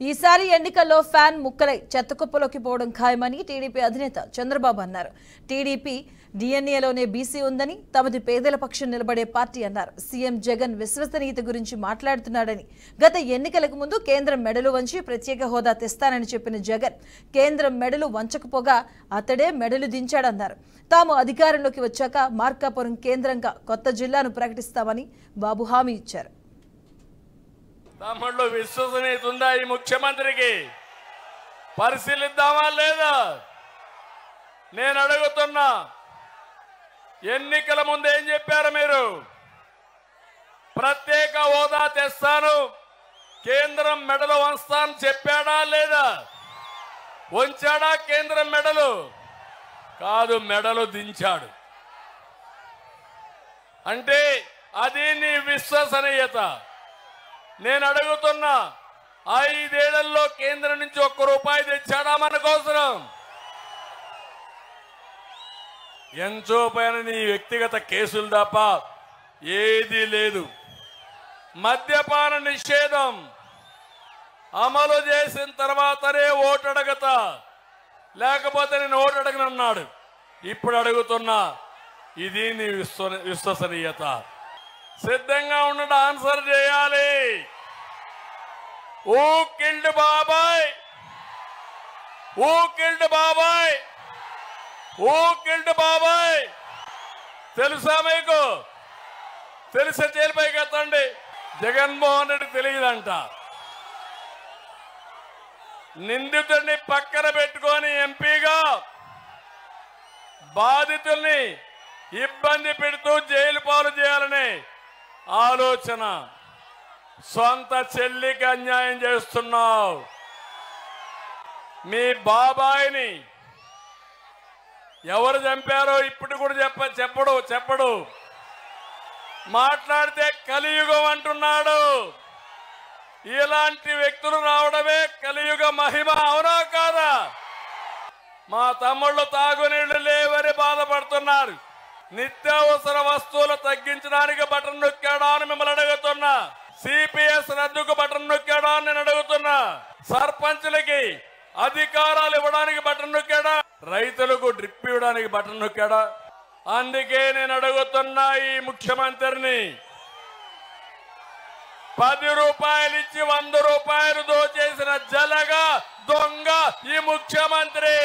ఈసారి ఎన్నికల్లో ఫ్యాన్ ముక్కలై చెత్తకుప్పలోకి పోవడం ఖాయమని టీడీపీ అధినేత చంద్రబాబు అన్నారు. టీడీపీ డిఎన్ఏలోనే బీసీ ఉందని, తమది పేదల పక్షం నిలబడే పార్టీ అన్నారు. సీఎం జగన్ విశ్వసనీయత గురించి మాట్లాడుతున్నాడని, గత ఎన్నికలకు ముందు కేంద్రం మెడలు వంచి ప్రత్యేక హోదా తెస్తానని చెప్పిన జగన్ కేంద్రం మెడలు వంచకపోగా అతడే మెడలు దించాడన్నారు. తాము అధికారంలోకి వచ్చాక మార్కాపురం కేంద్రంగా కొత్త జిల్లాను ప్రకటిస్తామని బాబు హామీ ఇచ్చారు. తమ్ముళ్ళు విశ్వసనీయత ఉందా ఈ ముఖ్యమంత్రికి? పరిశీలిద్దామా లేదా? నేను అడుగుతున్నా, ఎన్నికల ముందు ఏం చెప్పారు మీరు? ప్రత్యేక హోదా తెస్తాను, కేంద్రం మెడలు వంచుతాను చెప్పాడా లేదా? వంచాడా కేంద్రం మెడలు? కాదు, మెడలు దించాడు. అంటే అది నీ విశ్వసనీయత. నేను అడుగుతున్నా, 5 ఏళ్లలో కేంద్రం నుంచి 1 రూపాయి తెచ్చాడా మన కోసం? ఎంతో పైన నీ వ్యక్తిగత కేసులు తప్ప ఏదీ లేదు. మద్యపాన నిషేధం అమలు చేసిన తర్వాతనే ఓటు అడగతా, లేకపోతే నేను ఓటు అడగనన్నాడు. ఇప్పుడు అడుగుతున్నా, ఇది నీ విశ్వసనీయత. సిద్ధంగా ఉండడం, ఆన్సర్ చేయాలి. హూ కిల్డ్ బాబాయ్? హూ కిల్డ్ బాబాయ్? హూ కిల్డ్ బాబాయ్? తెలుసా మీకు? తెలిసే జైలుపైకి ఎత్తండి. జగన్మోహన్ రెడ్డి తెలియదంట. నిందితుడిని పక్కన పెట్టుకొని ఎంపీగా బాధితుల్ని ఇబ్బంది పెడుతూ జైలు పాలు చేయాలని ఆలోచన. సొంత చెల్లికి అన్యాయం చేస్తున్నావు. మీ బాబాయిని ఎవరు చంపారో ఇప్పుడు కూడా చెప్పడు. మాట్లాడితే కలియుగం అంటున్నాడు. ఇలాంటి వ్యక్తులు రావడమే కలియుగ మహిమ. అవునా కాదా? మా తమ్ముళ్ళు తాగునీళ్లు లేవని బాధపడుతున్నారు. నిత్యావసర వస్తువులు తగ్గించడానికి బటన్ నొక్కాడా అని మిమ్మల్ని అడుగుతున్నా. సిపిఎస్ రద్దుకు బటన్ నొక్కాడా అని నేను అడుగుతున్నా. సర్పంచులకి అధికారాలు ఇవ్వడానికి బటన్ నొక్కాడా? రైతులకు డ్రిప్ ఇవ్వడానికి బటన్ నొక్కాడా? అందుకే నేను అడుగుతున్నా ఈ ముఖ్యమంత్రిని, 10 రూపాయలు ఇచ్చి 100 రూపాయలు దోచేసిన జలగా దొంగ ఈ ముఖ్యమంత్రి.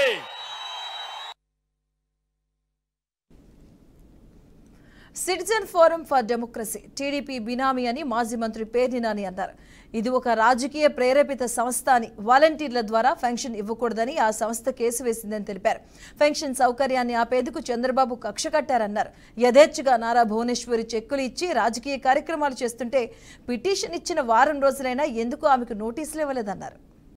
Citizen forum for democracy TDP benami అని మాజీ మంత్రి పేర్ని నాని అన్నారు. ఇది ఒక రాజకీయ ప్రేరేపిత సంస్థ అని, వాలంటీర్ల ద్వారా పెన్షన్ ఇవ్వకూడదని ఆ సంస్థ కేసు వేసిందని తెలిపారు. పెన్షన్ సౌకర్యాన్ని ఆపేందుకు చంద్రబాబు కక్ష కట్టారన్నారు. యథేచ్ఛగా నారా భువనేశ్వరి చెక్కులు ఇచ్చి రాజకీయ కార్యక్రమాలు చేస్తుంటే పిటిషన్ ఇచ్చిన వారం రోజులైనా ఎందుకు ఆమెకు నోటీసులు ఇవ్వలేదన్నారు.